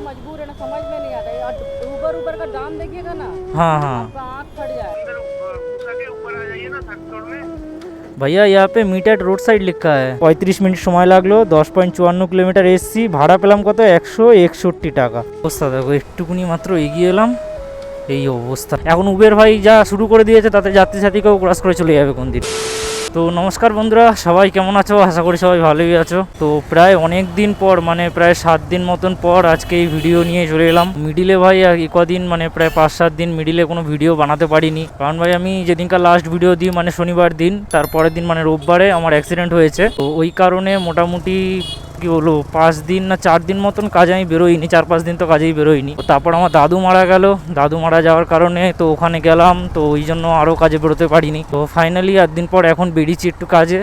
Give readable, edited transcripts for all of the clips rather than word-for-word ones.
मजबूर है ना, समझ में नहीं आता है। ऊबर ऊबर का दाम देखिएगा ना, हाँ हाँ आपका आँख फट जाए। ऊपर आ जाइए ना थर्ड फ्लोर में। भैया यहाँ पे মিট এট রোড সাইড লেখা है। 35 মিনিট সময় লাগলো, 10.54 কিলোমিটার এসছি, ভাড়া পেলাম কত 161 টাকা। অবস্থা দেখো, একটুকুনি মাত্র এগিয়ে এলাম, এই অবস্থা। এখন উবের ভাই যা শুরু করে দিয়েছে তাতে যাত্রী সাথীকেও ক্রস করে চলে যাবে কোন দিন। তো নমস্কার বন্ধুরা, সবাই কেমন আছো? আশা করি সবাই ভালোই আছো। তো প্রায় অনেক দিন পর, মানে প্রায় 7 দিন মতন পর আজকে এই ভিডিও নিয়ে চলে এলাম। মিডিলে ভাই কদিন, মানে প্রায় 5-7 দিন মিডিলে কোনো ভিডিও বানাতে পারিনি, কারণ ভাই আমি যেদিনকার লাস্ট ভিডিও দিই মানে শনিবার দিন, তারপরের দিন মানে রোববারে আমার অ্যাক্সিডেন্ট হয়েছে। তো ওই কারণে মোটামুটি কি বলবো 5 দিন না 4 দিন মতন কাজে আমি বেরোইনি, 4-5 দিন তো কাজেই বেরোইনি। তারপর আমার দাদু মারা গেল, দাদু মারা যাওয়ার কারণে তো ওখানে গেলাম, তো ওই জন্য আরও কাজে বেরোতে পারিনি। তো ফাইনালি 8 দিন পর এখন বেরিয়েছি একটু কাজে।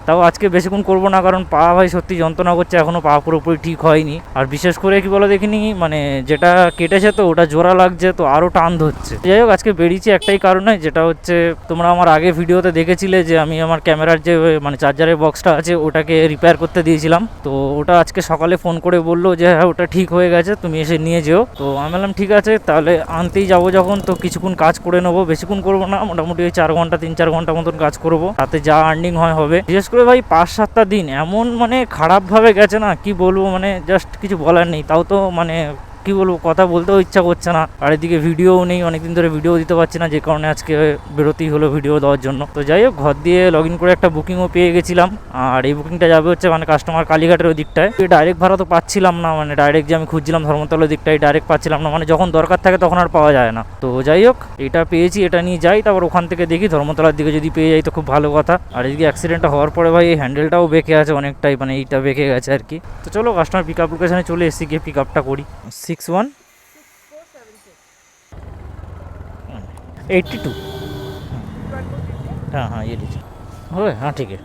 তাও আজকে বেশিক্ষণ করবো না, কারণ পা ভাই সত্যি যন্ত্রণা করছে, এখনও পা পুরোপুরি ঠিক হয়নি। আর বিশেষ করে কি বলো দেখিনি, মানে যেটা কেটেছে তো ওটা জোড়া লাগছে, তো আরও টান ধরছে। যাই হোক, আজকে বেরিয়েছি একটাই কারণে, যেটা হচ্ছে তোমরা আমার আগে ভিডিওতে দেখেছিলে যে আমি আমার ক্যামেরার যে মানে চার্জারের বক্সটা আছে ওটাকে রিপেয়ার করতে দিয়েছিলাম। তো ওটা আজকে সকালে ফোন করে বললো যে হ্যাঁ ওটা ঠিক হয়ে গেছে, তুমি এসে নিয়ে যেও। তো আমি বললাম ঠিক আছে, তাহলে আনতেই যাবো যখন, তো কিছুক্ষণ কাজ করে নেবো, বেশিক্ষণ করবো না, মোটামুটি ওই 4 ঘন্টা 3-4 ঘন্টা মতন কাজ করবো, তাতে যা আর্নিং হয় হবে। বিশেষ করে ভাই 5-7টা দিন এমন মানে খারাপভাবে গেছে না, কি বলবো, মানে জাস্ট কিছু বলার নেই। তাও তো মানে কি বলবো, কথা বলতেও ইচ্ছা করছে না, আর এদিকে ভিডিও নেই, অনেকদিন ধরে ভিডিও দিতে পারছি না, যে কারণে আজকে বেরোতেই হলো ভিডিও দেওয়ার জন্য। তো যাই হোক, ঘর দিয়ে লগ ইন করে একটা বুকিংও পেয়ে গেছিলাম, আর এই বুকিংটা যাবে হচ্ছে মানে কাস্টমার কালীঘাটের ওই দিকটায়। ডাইরেক্ট ভাড়া তো পাচ্ছিলাম না, মানে ডাইরেক্ট যে আমি খুঁজছিলাম ধর্মতলার দিকটায়, ডাইরেক্ট পাচ্ছিলাম না, মানে যখন দরকার থাকে তখন আর পাওয়া যায় না। তো যাই হোক, এটা পেয়েছি, এটা নিয়ে যাই, তারপর ওখান থেকে দেখি ধর্মতলার দিকে যদি পেয়ে যাই তো খুব ভালো কথা। আর এদিকে অ্যাক্সিডেন্টটা হওয়ার পরে ভাই এই হ্যান্ডেলটাও বেঁকে আছে অনেকটাই, মানে এইটা বেঁকে গেছে আর কি। তো চলো কাস্টমার পিক আপ লোকেশনে চলে এসেছি, গিয়ে পিক আপটা করি। 6182। हाँ हाँ ये लीजिए, हो गए? हाँ ठीक है,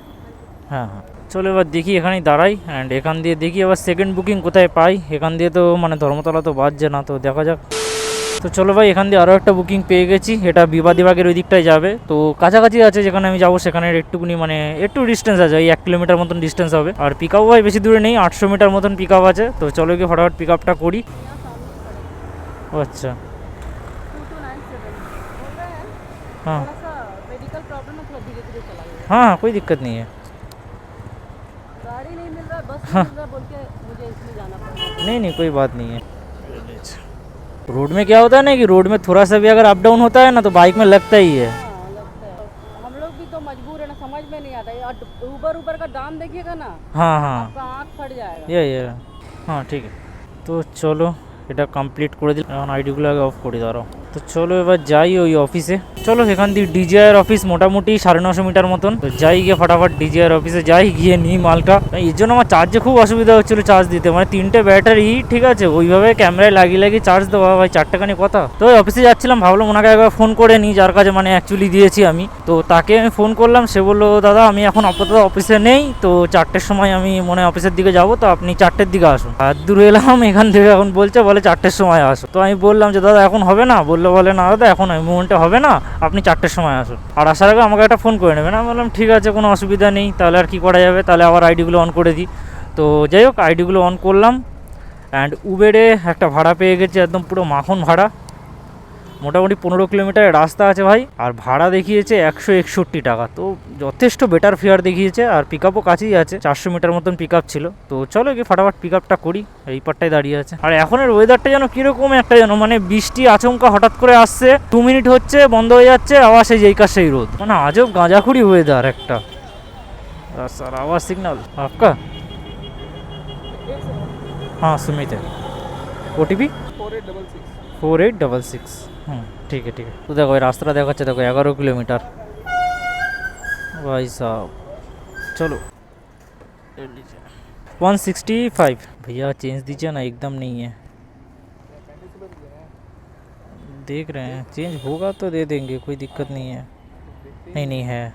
हाँ हाँ। চলো এবার দেখি এখানেই দাঁড়াই, অ্যান্ড এখান দিয়ে দেখি আবার সেকেন্ড বুকিং কোথায় পাই। এখান দিয়ে তো মানে ধর্মতলা তো বাজছে না, তো দেখা যাক। তো চলো ভাই, এখান দিয়ে আরও একটা বুকিং পেয়ে গেছি, এটা বিবাদীবাগের ওই দিকটায় যাবে, তো কাছাকাছি আছে যেখানে আমি যাবো, সেখানে একটুকুনি মানে একটু ডিস্টেন্স আছে, ওই 1 কিলোমিটার মতন ডিস্টেন্স হবে। আর পিক আপ ভাই বেশি দূরে নেই, 800 মিটার মতন পিক আপ আছে। তো চলো গিয়ে ফটাফট পিক আপটা করি। ও আচ্ছা, 2297 हाँ थोड़ा सा मेडिकल प्रॉब्लम है, थोड़ा धीरे धीरे चलाइए। हाँ कोई दिक्कत नहीं है। गाड़ी नहीं मिल रहा, बस नहीं मिल रहा बोल के मुझे इसलिए जाना पड़ रहा है। नहीं नहीं कोई बात नहीं है। रोड में क्या होता है ना कि रोड में थोड़ा सा भी अगर अप डाउन होता है ना तो बाइक में लगता ही है। हाँ लगता है, हम लोग भी तो मजबूर है ना, समझ में नहीं आता है। ऊबर ऊबर का दाम देखिएगा ना, हाँ हाँ आपका आँख फट जाएगा। ये हाँ ठीक है। তো চলো এটা কমপ্লিট করে দিলাম, এখন আইডিগুলো আগে অফ করে দাঁড়াও। তো চলো এবার যাই ওই অফিসে। চলো এখান দিয়ে ডিজিআর অফিস মোটামুটি 950 মিটার মতন, তো যাই গিয়ে ফটাফট ডিজিআর অফিসে যাই, গিয়ে নিই মালটা। এর জন্য আমার চার্জে খুব অসুবিধা হচ্ছিলো চার্জ দিতে, মানে 3টে ব্যাটারি ঠিক আছে, ওইভাবে ক্যামেরায় লাগিয়ে লাগিয়ে চার্জ দেওয়া ভাই 4টাখানি কথা। তো ওই অফিসে যাচ্ছিলাম, ভাবলাম ওনাকে একবার ফোন করে নিই, যার কাছে মানে অ্যাকচুয়ালি দিয়েছি আমি। তো তাকে আমি ফোন করলাম, সে বললো দাদা আমি এখন আপাতত অফিসে নেই, তো 4টের সময় আমি মনে হয় অফিসের দিকে যাবো, তো আপনি 4টের দিকে আসুন। আর দূর এলাম এখান থেকে, এখন বলে 4টের সময় আসো। তো আমি বললাম যে দাদা এখন হবে না, বলে না দাদা এখন ওই মুমেন্টে হবে না, আপনি 4টের সময় আসুন, আর আসার আগে আমাকে একটা ফোন করে নেবেন। আমি বললাম ঠিক আছে, কোনো অসুবিধা নেই। তাহলে আর কি করা যাবে, তাহলে আবার আইডিগুলো অন করে দিই। তো যাই হোক, আইডিগুলো অন করলাম, অ্যান্ড উবেরে একটা ভাড়া পেয়ে গেছি, একদম পুরো মাখন ভাড়া, মোটামুটি 15 কিলোমিটারের রাস্তা আছে ভাই, আর ভাড়া দেখিয়েছে 161 টাকা। তো যথেষ্ট বেটার ফেয়ার দেখিয়েছে, আর পিক আপও কাছেই আছে, 400 মিটার মতন পিক আপ ছিল। তো চলো গিয়ে ফটাফট পিক আপটা করি, এই পারটাই দাঁড়িয়ে আছে। আর এখনের ওয়েদারটা যেন কীরকম একটা যেন, মানে বৃষ্টি আচমকা হঠাৎ করে আসছে, 2 মিনিট হচ্ছে বন্ধ হয়ে যাচ্ছে, আবার সেই যেই কাজ সেই রোদ, মানে আজব গাঁজাখুরি ওয়েদার একটা। স্যার আওয়াজ সিগনাল आपका? हाँ सुमित है। OTP 4866। ठीक है ठीक है। तो देखो रास्ता देखाচ্ছে, देखो 11 किलोमीटर भाई साहब। चलो 165 भैया चेंज दीजिए ना, एकदम नहीं है, देख रहे हैं, चेंज होगा तो दे देंगे, कोई दिक्कत नहीं है। नहीं नहीं है,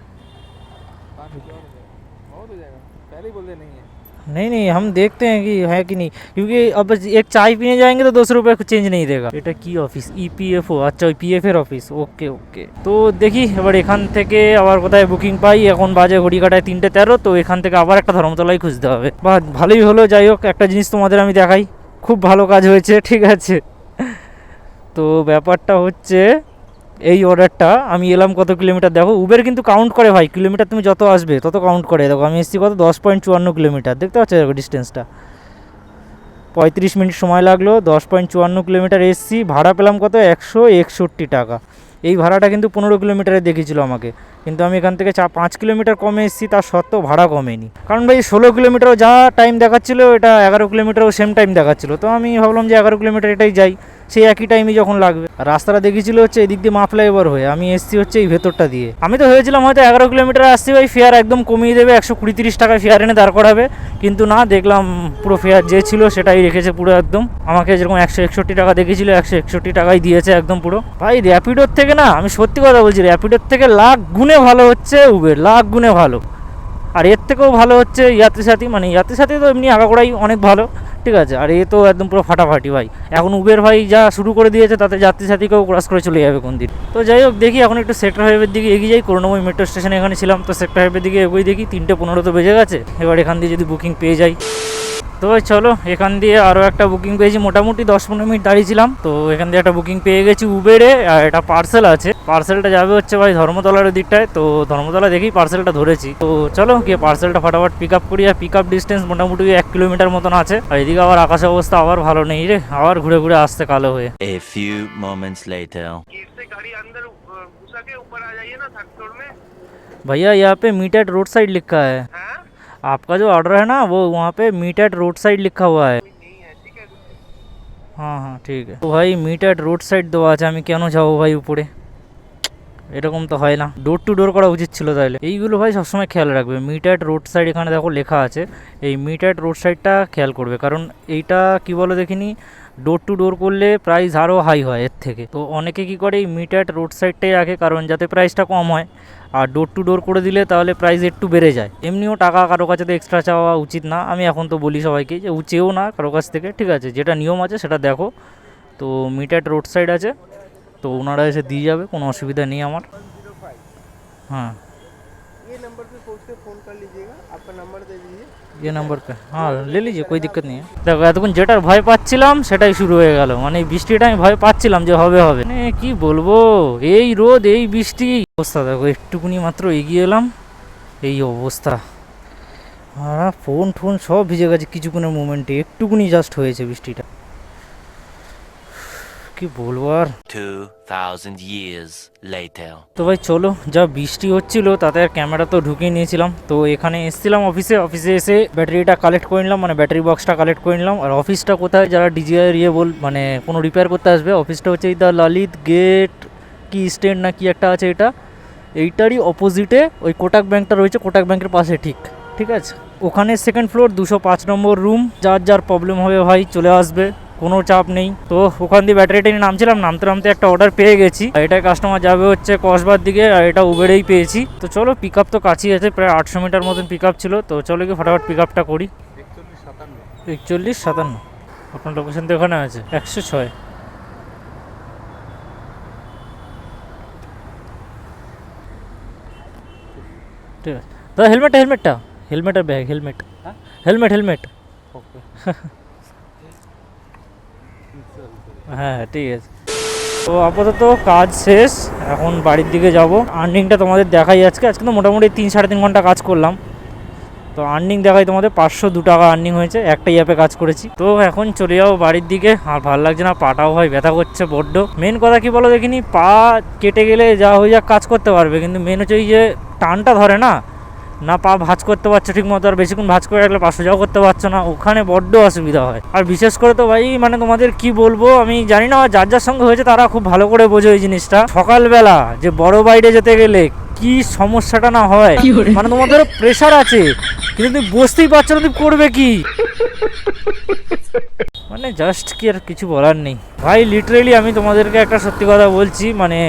पहले ही बोल दे नहीं है। नहीं नहीं हम देखते हैं कि है कि नहीं, क्योंकि अब एक चाय पीने जाएंगे तो 200 रुपये चेंज नहीं देगा। এটা কি অফিস? EPFO, আচ্ছা ওই PF এর অফিস, ওকে ওকে। তো দেখি এবার এখান থেকে আবার কোথায় বুকিং পাই। এখন বাজে ঘড়ি কাটায় 3:13, তো এখান থেকে আবার একটা ধর্মতলায় খুঁজতে হবে। বা ভালোই হলো, যাই হোক একটা জিনিস তোমাদের আমি দেখাই, খুব ভালো কাজ হয়েছে, ঠিক আছে। তো ব্যাপারটা হচ্ছে এই অর্ডারটা আমি এলাম কত কিলোমিটার, দেখো উবের কিন্তু কাউন্ট করে ভাই, কিলোমিটার তুমি যত আসবে তত কাউন্ট করে। দেখো আমি এসেছি কত 10.54 কিলোমিটার, দেখতে পাচ্ছ দেখো ডিস্টেন্সটা, 35 মিনিট সময় লাগলো, 10.54 কিলোমিটার এসছি। ভাড়া পেলাম কত 161 টাকা। এই ভাড়াটা কিন্তু 15 কিলোমিটারে দেখিয়েছিল আমাকে, কিন্তু আমি এখান থেকে 5 কিলোমিটার কমে এসেছি, তার সত্ত্বেও ভাড়া কমেনি। কারণ ভাই 16 কিলোমিটারও যা টাইম দেখাচ্ছিলো, এটা 11 কিলোমিটারও সেম টাইম দেখাচ্ছিলো। তো আমি ভাবলাম যে 11 কিলোমিটার এটাই যাই, সেই একই টাইমই যখন লাগবে। আর রাস্তাটা দেখিয়েছিল হচ্ছে এদিক দিয়ে মা ফ্লাইওভার হয়ে, আমি এসছি হচ্ছে এই ভেতরটা দিয়ে। আমি তো ভেবেছিলাম হয়তো 11 কিলোমিটার আসছি ভাই ফেয়ার একদম কমিয়ে দেবে, 120-30 টাকা ফেয়ার এনে দাঁড় করাবে, কিন্তু না, দেখলাম পুরো ফেয়ার যে ছিল সেটাই রেখেছে পুরো একদম। আমাকে যেরকম 161 টাকা দেখেছিল 161 টাকাই দিয়েছে একদম পুরো। ভাই র্যাপিডোর থেকে না, আমি সত্যি কথা বলছি, র্যাপিডোর থেকে লাখ গুণে ভালো হচ্ছে উবের, লাখ গুণে ভালো। আর এর থেকেও ভালো হচ্ছে যাত্রী সাথী, মানে যাত্রী সাথী তো এমনি আগাগোড়াই অনেক ভালো, ঠিক আছে। আর এ তো একদম পুরো ফাটাফাটি ভাই। এখন উবের ভাই যা শুরু করে দিয়েছে তাতে যাত্রী সাথীকেও ক্রস করে চলে যাবে কোন দিন। তো যাই হোক, দেখি এখন একটু সেক্টর হাইওয়ের দিকে এগিয়ে যাই। করুণাময়ী মেট্রো স্টেশনে এখানে ছিলাম, তো সেক্টর হাইওয়ের দিকে এগোই, দেখি 3:15 তো বেজে গেছে। এবার এখান দিয়ে যদি বুকিং পেয়ে যাই, তো ভাই চলো, এখান দিয়ে আরও একটা বুকিং পেয়েছি। মোটামুটি 10-15 মিনিট দাঁড়িয়েছিলাম, তো এখান দিয়ে একটা বুকিং পেয়ে গেছি উবেরে। আর এটা পার্সেল আছে, পার্সেলটা যাবে হচ্ছে ভাই ধর্মতলার দিকটায়। তো ধর্মতলা দেখেই পার্সেলটা ধরেছি। তো চলো গিয়ে পার্সেলটা ফাটাফাট পিক আপ করি। আর পিক আপ ডিস্টেন্স মোটামুটি 1 কিলোমিটার মতন আছে। আর এদিকে আবার আকাশের অবস্থা আবার ভালো নেই রে, আবার ঘুরে ঘুরে আসতে কালো হয়ে। A few moments later. Gate से गाड़ी अंदर घुसा के ऊपर आ जाइए ना थर्ड फ्लोर में। भैया यहाँ पे मीट एट रोड साइड लिखा है, हाँ आपका जो ऑर्डर है ना वो वहाँ पे मीट एट रोड साइड लिखा हुआ है। नहीं है, ठीक है। हाँ हाँ ठीक है। তো ভাই মিট অ্যাট রোড সাইড দেওয়া আছে, আমি কেন যাবো ভাই উপরে? এরকম তো হয় না, ডোর টু ডোর করা উচিত ছিল তাইলে। এইগুলো ভাই সবসময় খেয়াল রাখবে। মিট অ্যাট রোড সাইড এখানে দেখো লেখা আছে, এই মিট অ্যাট রোড সাইডটা খেয়াল করবে, কারণ এইটা কি বলো দেখিনি, ডোর টু ডোর করলে প্রাইস আরও হাই হয় এর থেকে। তো অনেকে কি করে এই মিট অ্যাট রোড সাইডটাই রাখে, কারণ যাতে প্রাইসটা কম হয়। আর ডোর টু ডোর করে দিলে তাহলে প্রাইস একটু বেড়ে যায়। এমনিও টাকা কারো কাছে তো এক্সট্রা চাওয়া উচিত না, আমি এখন তো বলি সবাইকে যে চেয়েও না কারো কাছ থেকে, ঠিক আছে, যেটা নিয়ম আছে সেটা দেখো। তো মিট অ্যাট রোড সাইড আছে, তো ওনারা এসে দিয়ে যাবে, কোনো অসুবিধা নেই আমার। हाँ ये नंबर पे सोच के फोन कर लीजिएगा, आपका नंबर दे दीजिए। ये नंबर पे हाँ ले लीजिए, कोई दिक्कत नहीं है। দেখো এতক্ষণ যেটার ভয় পাচ্ছিলাম সেটাই শুরু হয়ে গেল, মানে এই বৃষ্টিটা আমি ভয় পাচ্ছিলাম যে হবে হবে, মানে কি বলবো, এই রোদ এই বৃষ্টি অবস্থা। দেখো একটুকুনি মাত্র এগিয়ে এলাম, এই অবস্থা। আর ফোন টোন সব ভিজে গেছে কিছুক্ষণের মোমেন্টে, একটুকুনি জাস্ট হয়েছে বৃষ্টিটা, কি বলবো আর। 2000 years later. তো ভাই চলো, যা বৃষ্টি হচ্ছিল তাতে আর ক্যামেরা তো ঢুকিয়ে নিয়েছিলাম। তো এখানে এসেছিলাম অফিসে এসে ব্যাটারিটা কালেক্ট করে নিলাম, মানে ব্যাটারি বক্সটা কালেক্ট করে নিলাম। আর অফিসটা কোথায়, যারা ডিজিআই মানে কোনো রিপেয়ার করতে আসবে, অফিসটা হচ্ছে এই দ্য ললিত গেট কি স্ট্যান্ড না কি একটা আছে, এইটারই অপোজিটে ওই কোটাক ব্যাংকটা রয়েছে, কোটাক ব্যাংকের পাশে ঠিক আছে। ওখানে সেকেন্ড ফ্লোর 205 নম্বর রুম। যার প্রবলেম হবে ভাই চলে আসবে, কোনো চাপ নেই। তো ওখান দিয়ে ব্যাটারিটা নিয়ে নামছিলাম, নামতে একটা অর্ডার পেয়ে গেছি। এটা কাস্টমার যাবে হচ্ছে কসবার দিকে, আর এটা উবেরেই পেয়েছি। তো চলো, পিক আপ তো কাছেই আছে, প্রায় 800 মিটার মতন পিক আপ ছিল। তো চলো গিয়ে ফটাফট পিক আপটা করি। 4157 আপনার লোকেশন তো এখানে আছে, 106। ঠিক আছে দাদা, হেলমেট আর ব্যাগ, হেলমেট ওকে। হ্যাঁ ঠিক আছে। তো আপাতত কাজ শেষ, এখন বাড়ির দিকে যাব। আর্নিংটা তোমাদের দেখাই, আজকে তো মোটামুটি 3-3.5 ঘন্টা কাজ করলাম। তো আর্নিং দেখাই তোমাদের, 502 টাকা আর্নিং হয়েছে, একটা অ্যাপে কাজ করেছি। তো এখন চলে যাবো বাড়ির দিকে, আর ভালো লাগছে না, পাটাও হয় ব্যথা করছে বড্ড। মেন কথা কি বলো দেখিনি, পা কেটে গেলে যা হয়ে যাক কাজ করতে পারবে, কিন্তু মেন হচ্ছে এই যে টানটা ধরে না পা ভাঁজ করতে পারছো ঠিক মতো, আর বেশিক্ষণ ভাঁজ করে রাখলে পা সোজাও করতে পারছো না, ওখানে বড্ড অসুবিধা হয়। আর বিশেষ করে তো ভাই মানে তোমাদের কি বলবো, আমি জানি না যার সঙ্গে হয়েছে তারা খুব ভালো করে বোঝে এই জিনিসটা। সকালবেলা যে বড় বাইরে যেতে গেলে কি সমস্যাটা না হয়, মানে তোমাদের প্রেশার আছে কিন্তু তুমি বসতেই পারছো না, তুমি করবে কি, মানে জাস্ট কি আর কিছু বলার নেই ভাই। লিটারেলি আমি তোমাদেরকে একটা সত্যি কথা বলছি, মানে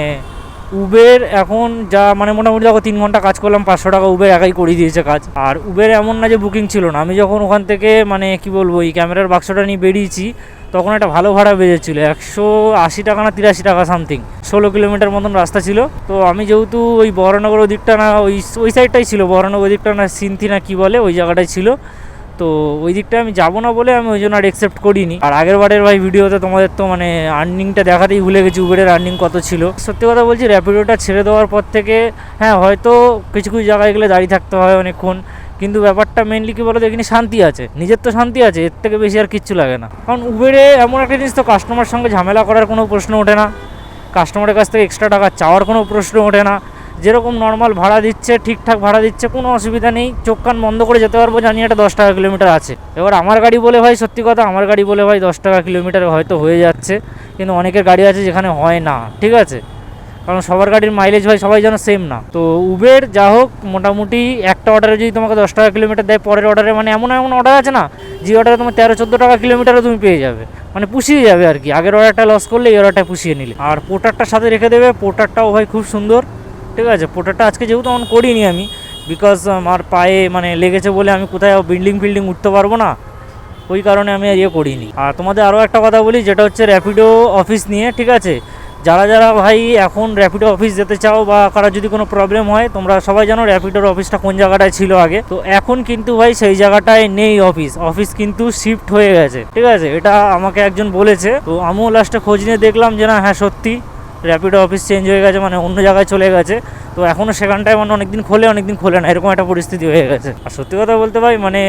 উবের এখন যা মানে মোটামুটি দেখো 3 ঘন্টা কাজ করলাম, 500 টাকা উবের একাই করে দিয়েছে কাজ। আর উবের এমন না যে বুকিং ছিল না, আমি যখন ওখান থেকে মানে কি বলবো এই ক্যামেরার বাক্সটা নিয়ে বেরিয়েছি তখন একটা ভালো ভাড়া বেজেছিল, 180 টাকা না 83 টাকা সামথিং, 16 কিলোমিটার মতন রাস্তা ছিল। তো আমি যেহেতু ওই বহরনগর দিকটা না ওই সাইডটাই ছিল, বহরনগর দিকটা না সিন্থি না কি বলে ওই জায়গাটাই ছিল। তো তো ওই দিকটা আমি যাবো না বলে আমি ওই জন্য আর অ্যাকসেপ্ট করিনি। আর আগের বারের ভাই ভিডিওতে তোমাদের তো মানে আর্নিংটা দেখাতেই ভুলে গেছি উবেরের আর্নিং কত ছিল। সত্যি কথা বলছি, র্যাপিডোটা ছেড়ে দেওয়ার পর থেকে হ্যাঁ হয়তো কিছু কিছু জায়গায় গেলে দাঁড়িয়ে থাকতে হয় অনেকক্ষণ, কিন্তু ব্যাপারটা মেনলি কী বলো তো, এখানে শান্তি আছে, নিজের তো শান্তি আছে, এর থেকে বেশি আর কিচ্ছু লাগে না। কারণ উবেরে এমন একটা জিনিস, তো কাস্টমার সঙ্গে ঝামেলা করার কোনো প্রশ্ন ওঠে না, কাস্টমারের কাছ থেকে এক্সট্রা টাকা চাওয়ার কোনো প্রশ্ন ওঠে না, যেরকম নর্মাল ভাড়া দিচ্ছে ঠিকঠাক ভাড়া দিচ্ছে, কোনো অসুবিধা নেই, চোখ কান বন্ধ করে যেতে পারবো, জানি এটা 10 টাকা কিলোমিটার আছে। এবার আমার গাড়ি বলে ভাই, সত্যি কথা আমার গাড়ি বলে ভাই 10 টাকা কিলোমিটার হয়তো হয়ে যাচ্ছে, কিন্তু অনেকের গাড়ি আছে যেখানে হয় না, ঠিক আছে, কারণ সবার গাড়ির মাইলেজ ভাই সবাই যেন সেম না। তো উবের যা হোক মোটামুটি একটা অর্ডারে যদি তোমাকে 10 টাকা কিলোমিটার দেয়, পরের অর্ডারে মানে এমন এমন অর্ডার আছে না, যে অর্ডারে তোমার 13-14 টাকা কিলোমিটারও তুমি পেয়ে যাবে, মানে পুষিয়ে যাবে আর কি। আগের অর্ডারটা লস করলে এই অর্ডারটা পুষিয়ে নিলে। আর পোর্টারটার সাথে রেখে দেবে, পোর্টারটাও ভাই খুব সুন্দর, ঠিক আছে। পোর্টারটা আজকে যেহেতু অন করিনি আমি, বিকজ আমার পায়ে মানে লেগেছে বলে আমি কোথায় বিল্ডিং উঠতে পারবো না, ওই কারণে আমি আর করিনি। আর তোমাদের আরও একটা কথা বলি, যেটা হচ্ছে র্যাপিডো অফিস নিয়ে, ঠিক আছে। যারা যারা ভাই এখন র্যাপিডো অফিস যেতে চাও বা কারোর যদি কোনো প্রবলেম হয়, তোমরা সবাই জানো র্যাপিডোর অফিসটা কোন জায়গাটায় ছিল আগে, তো এখন কিন্তু ভাই সেই জায়গাটায় নেই অফিস কিন্তু শিফট হয়ে গেছে, ঠিক আছে। এটা আমাকে একজন বলেছে, তো আমিও লাস্টে খোঁজ নিয়ে দেখলাম যে না, হ্যাঁ সত্যি র্যাপিডো অফিস চেঞ্জ হয়ে গেছে, মানে অন্য জায়গায় চলে গেছে। তো এখনও সেখানটায় মানে অনেকদিন খোলে না, এরকম একটা পরিস্থিতি হয়ে গেছে। আর সত্যি কথা বলতে ভাই মানে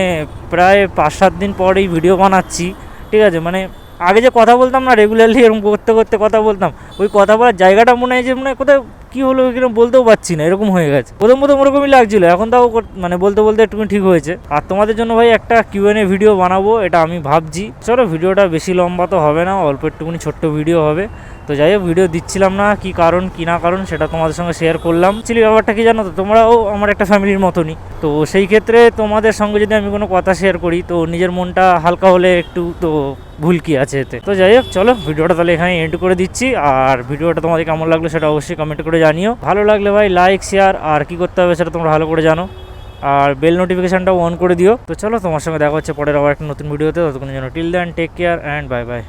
প্রায় 5-7 দিন পর এই ভিডিও বানাচ্ছি, ঠিক আছে। মানে আগে যে কথা বলতাম না রেগুলারলি, এরকম করতে করতে কথা বলতাম, ওই কথা বলার জায়গাটা মনে হয় যে মানে কোথায় কী হলো ওইখানে বলতেও পারছি না, এরকম হয়ে গেছে। প্রথম ওরকমই লাগছিলো, এখন তাও মানে বলতে একটুখানি ঠিক হয়েছে। আর তোমাদের জন্য ভাই একটা Q&A ভিডিও বানাবো, এটা আমি ভাবছি। চলো ভিডিওটা বেশি লম্বা তো হবে না, অল্প একটুখানি ছোট্ট ভিডিও হবে। তো যাই হোক, ভিডিও দিচ্ছিলাম না, কি কারণ কি না কারণ সেটা তোমাদের সঙ্গে শেয়ার করলাম। ছিল ব্যাপারটা কি জানো তো, তোমরাও আমার একটা ফ্যামিলির মতনই, তো সেই ক্ষেত্রে তোমাদের সঙ্গে যদি আমি কোনো কথা শেয়ার করি, তো নিজের মনটা হালকা হলে একটু তো ভুল কি আছে এতে। তো যাই হোক, চলো ভিডিওটা তাহলে এখানে এন্ড করে দিচ্ছি। আর ভিডিওটা তোমাদের কেমন লাগলো সেটা অবশ্যই কমেন্ট করে জানিও। ভালো লাগলে ভাই লাইক শেয়ার, আর কি করতে হবে সেটা তোমরা ভালো করে জানো, আর বেল নোটিফিকেশনটাও অন করে দিও। তো চলো, তোমার সঙ্গে দেখা হচ্ছে পরের আবার একটা নতুন ভিডিওতে, ততক্ষণের জন্য till then take care and bye by.